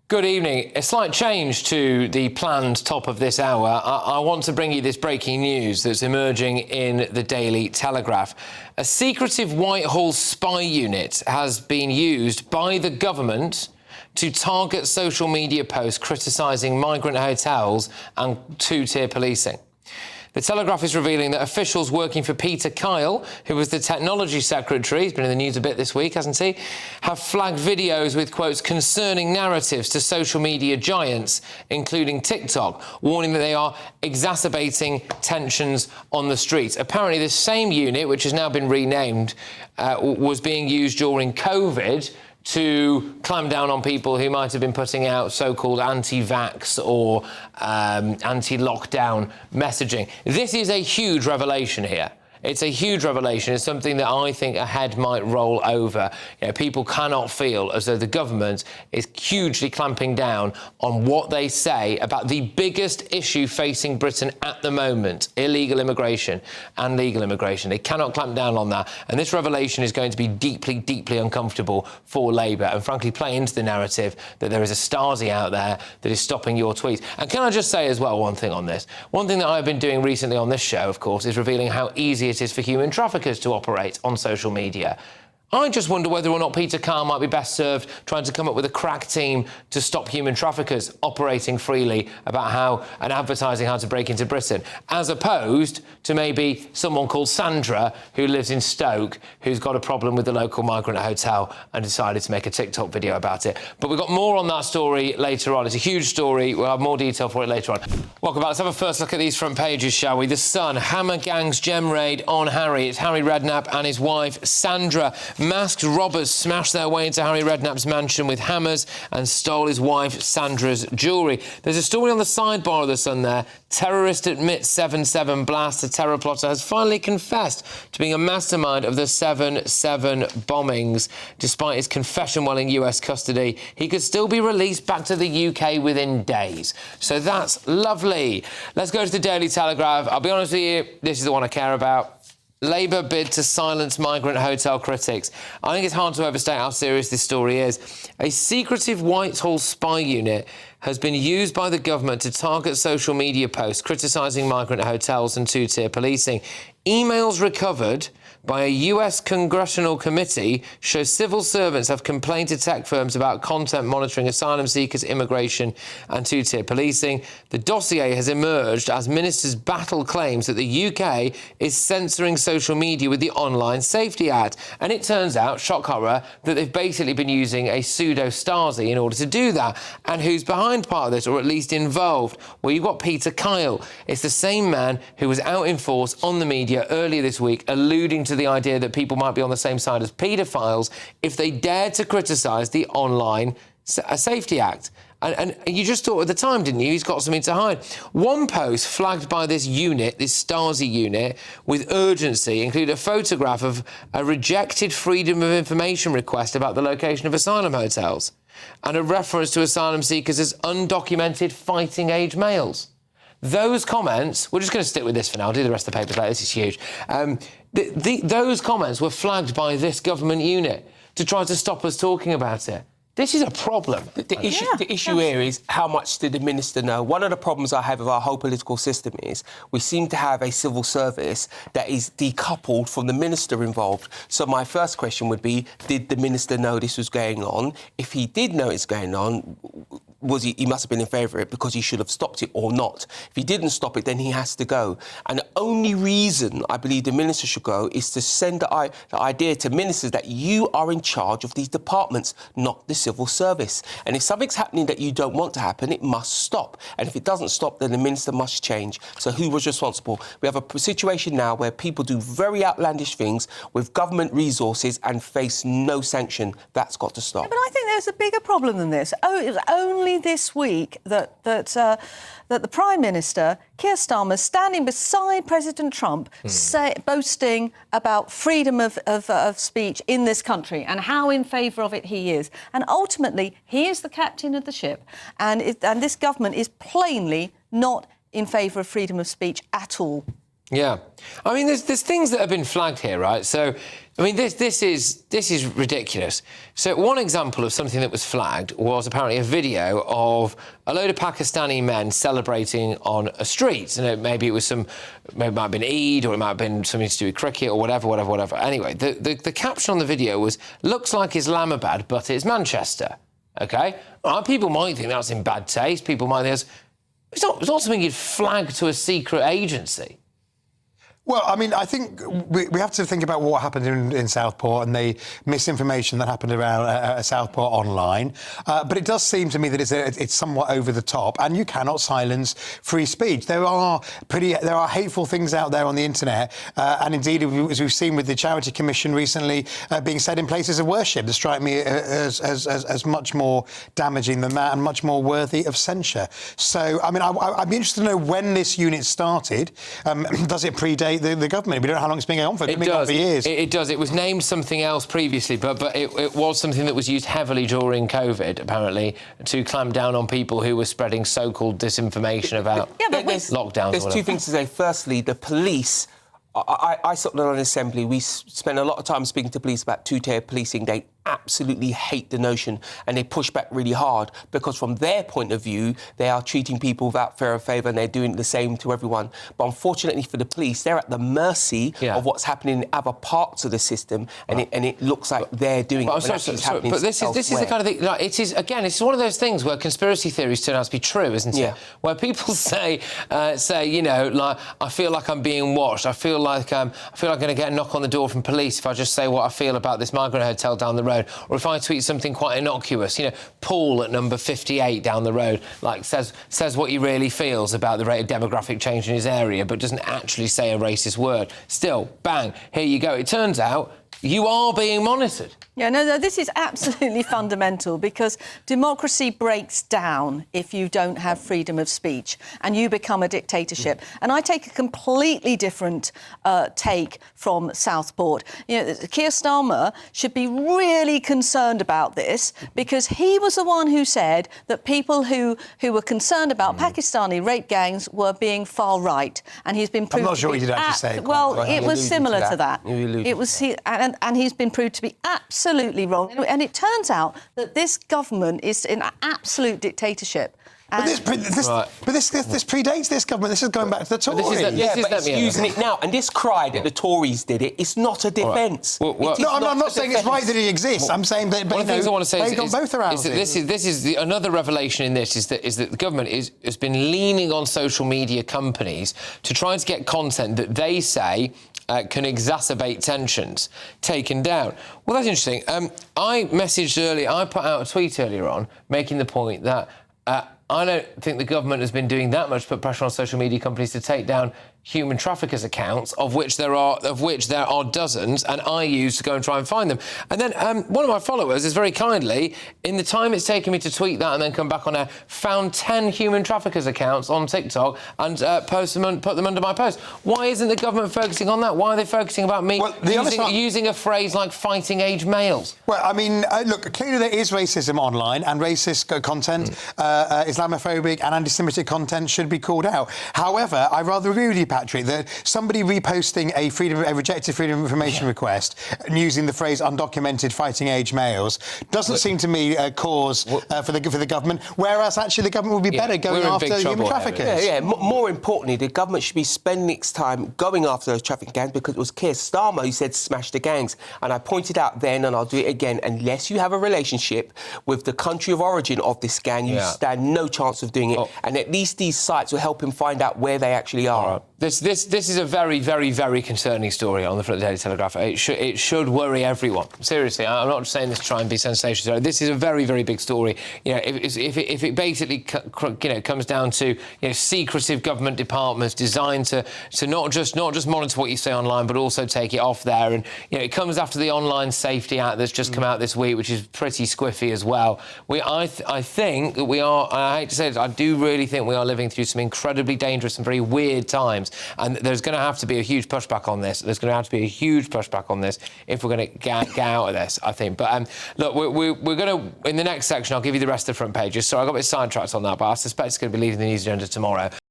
Good evening. A slight change to the planned top of this hour. I want to bring you this breaking news that's emerging in the Daily Telegraph. A secretive Whitehall spy unit has been used by the government to target social media posts criticising migrant hotels and two-tier policing. The Telegraph is revealing that officials working for Peter Kyle, who was the technology secretary, he's been in the news a bit this week, hasn't he, have flagged videos with, quotes, concerning narratives to social media giants, including TikTok, warning that they are exacerbating tensions on the streets. Apparently, this same unit, which has now been renamed, was being used during COVID to clamp down on people who might have been putting out so-called anti-vax or anti-lockdown messaging. This is a huge revelation here. It's a huge revelation. It's something that I think a head might roll over. You know, people cannot feel as though the government is hugely clamping down on what they say about the biggest issue facing Britain at the moment, illegal immigration and legal immigration. They cannot clamp down on that. And this revelation is going to be deeply, deeply uncomfortable for Labour and, frankly, play into the narrative that there is a Stasi out there that is stopping your tweets. And can I just say as well one thing on this? One thing that I've been doing recently on this show, of course, is revealing how easy it is for human traffickers to operate on social media. I just wonder whether or not Peter Kyle might be best served trying to come up with a crack team to stop human traffickers operating freely about how and advertising how to break into Britain, as opposed to maybe someone called Sandra who lives in Stoke who's got a problem with the local migrant hotel and decided to make a TikTok video about it. But we've got more on that story later on. It's a huge story. We'll have more detail for it later on. Welcome back. Let's have a first look at these front pages, shall we? The Sun, Hammer Gang's gem raid on Harry. It's Harry Redknapp and his wife Sandra. Masked robbers smashed their way into Harry Redknapp's mansion with hammers and stole his wife Sandra's jewellery. There's a story on the sidebar of the Sun there. Terrorist admits 7/7 blast. The terror plotter has finally confessed to being a mastermind of the 7/7 bombings. Despite his confession while in US custody, he could still be released back to the UK within days. So that's lovely. Let's go to the Daily Telegraph. I'll be honest with you, this is the one I care about. Labour bid to silence migrant hotel critics. I think it's hard to overstate how serious this story is. A secretive Whitehall spy unit has been used by the government to target social media posts criticising migrant hotels and two-tier policing. Emails recovered by a US congressional committee show civil servants have complained to tech firms about content monitoring asylum seekers, immigration and two-tier policing. The dossier has emerged as ministers battle claims that the UK is censoring social media with the Online Safety Act. And it turns out, shock horror, that they've basically been using a pseudo-Stasi in order to do that. And who's behind part of this, or at least involved? Well, you've got Peter Kyle. It's the same man who was out in force on the media earlier this week, alluding to the idea that people might be on the same side as paedophiles if they dared to criticise the Online Safety Act. And you just thought at the time, didn't you, he's got something to hide. One post flagged by this unit, this Stasi unit, with urgency, included a photograph of a rejected Freedom of Information request about the location of asylum hotels and a reference to asylum seekers as undocumented fighting-age males. Those comments, we're just going to stick with this for now, I'll do the rest of the papers later, this is huge. Those comments were flagged by this government unit to try to stop us talking about it. This is a problem. The issue here is how much did the minister know? One of the problems I have with our whole political system is we seem to have a civil service that is decoupled from the minister involved. So my first question would be, did the minister know this was going on? If he did know it's going on, he must have been in favour of it because he should have stopped it or not. If he didn't stop it, then he has to go. And the only reason I believe the minister should go is to send the idea to ministers that you are in charge of these departments, not the civil service. And if something's happening that you don't want to happen, it must stop. And if it doesn't stop, then the minister must change. So who was responsible? We have a situation now where people do very outlandish things with government resources and face no sanction. That's got to stop. Yeah, but I think there's a bigger problem than this. It was only this week that the Prime Minister, Keir Starmer, standing beside President Trump, boasting about freedom of speech in this country and how in favour of it he is. And ultimately, he is the captain of the ship, and this government is plainly not in favour of freedom of speech at all. Yeah, I mean, there's things that have been flagged here, right? So, I mean, this is ridiculous. So, one example of something that was flagged was apparently a video of a load of Pakistani men celebrating on a street. And maybe it was maybe it might have been Eid, or it might have been something to do with cricket, or whatever. Anyway, the caption on the video was, "Looks like Islamabad, but it's Manchester." Okay, people might think that's in bad taste. People might think it's not something you'd flag to a secret agency. Well, I mean, I think we have to think about what happened in Southport and the misinformation that happened around Southport online. But it does seem to me that it's somewhat over the top, and you cannot silence free speech. There are hateful things out there on the internet, and indeed, as we've seen with the Charity Commission recently, being said in places of worship, that strike me as much more damaging than that and much more worthy of censure. So, I mean, I'd be interested to know when this unit started. Does it predate the government? We don't know how long it's been going on for. It's been going on for years. It does. It was named something else previously, but it was something that was used heavily during COVID, apparently, to clamp down on people who were spreading so-called disinformation about lockdowns. There's two things to say. Firstly, the police. I sat on an assembly. We spent a lot of time speaking to police about two-tier policing. They absolutely hate the notion, and they push back really hard because from their point of view, they are treating people without fair or favour, and they're doing the same to everyone. But unfortunately for the police, they're at the mercy of what's happening in other parts of the system, and it looks like they're doing it. But this is the kind of thing. Like, it is, again, it's one of those things where conspiracy theories turn out to be true, isn't it? Where people say, you know, like, I feel like I'm being watched. I feel like I'm going to get a knock on the door from police if I just say what I feel about this migrant hotel down the road. Or if I tweet something quite innocuous, you know, Paul at number 58 down the road, like, says what he really feels about the rate of demographic change in his area, but doesn't actually say a racist word. Still, bang, here you go. It turns out you are being monitored. Yeah, no, this is absolutely fundamental, because democracy breaks down if you don't have freedom of speech and you become a dictatorship. And I take a completely different take from Southport. You know, Keir Starmer should be really concerned about this, because he was the one who said that people who were concerned about Pakistani rape gangs were being far right, and he's been proved. I'm not sure he did actually say it. Well, it was similar to that. It was and he's been proved to be absolutely wrong. And it turns out that this government is in absolute dictatorship. But this predates this government. This is going back to the Tories. But it's using it now. And this cry that the Tories did it, it's not a defence. I'm not saying it's right that it exists. I'm saying that one of the things I want to say is both around. Another revelation in this is that the government has been leaning on social media companies to try to get content that they say can exacerbate tensions taken down. Well, that's interesting. I put out a tweet earlier on making the point that I don't think the government has been doing that much to put pressure on social media companies to take down human traffickers' accounts, of which there are dozens, and I use to go and try and find them. And then one of my followers has very kindly, in the time it's taken me to tweet that and then come back on air, found 10 human traffickers' accounts on TikTok and put them under my post. Why isn't the government focusing on that? Why are they focusing about me using a phrase like fighting age males? Well, I mean, look, clearly there is racism online, and racist content, Islamophobic and anti-Semitic content should be called out. However, I rather agree with you, Patrick, that somebody reposting a rejected freedom of information request and using the phrase undocumented fighting age males doesn't seem to me a cause for the government, whereas actually the government would be better going after human traffickers. More importantly, the government should be spending its time going after those trafficking gangs, because it was Keir Starmer who said smash the gangs. And I pointed out then, and I'll do it again, unless you have a relationship with the country of origin of this gang, you stand no chance of doing it. And at least these sites will help him find out where they actually are. This is a very, very, very concerning story on the front of the Daily Telegraph. It should worry everyone. Seriously, I'm not saying this to try and be sensational. This is a very, very big story. You know, if it basically comes down to secretive government departments designed to not just monitor what you say online, but also take it off there, and it comes after the Online Safety Act that's just come out this week, which is pretty squiffy as well. I think that we are. I hate to say this, I do really think we are living through some incredibly dangerous and very weird times. And there's going to have to be a huge pushback on this. There's going to have to be a huge pushback on this if we're going to get out of this, I think. But look, we're going to, in the next section, I'll give you the rest of the front pages. So I got a bit sidetracked on that, but I suspect it's going to be leading the news agenda tomorrow.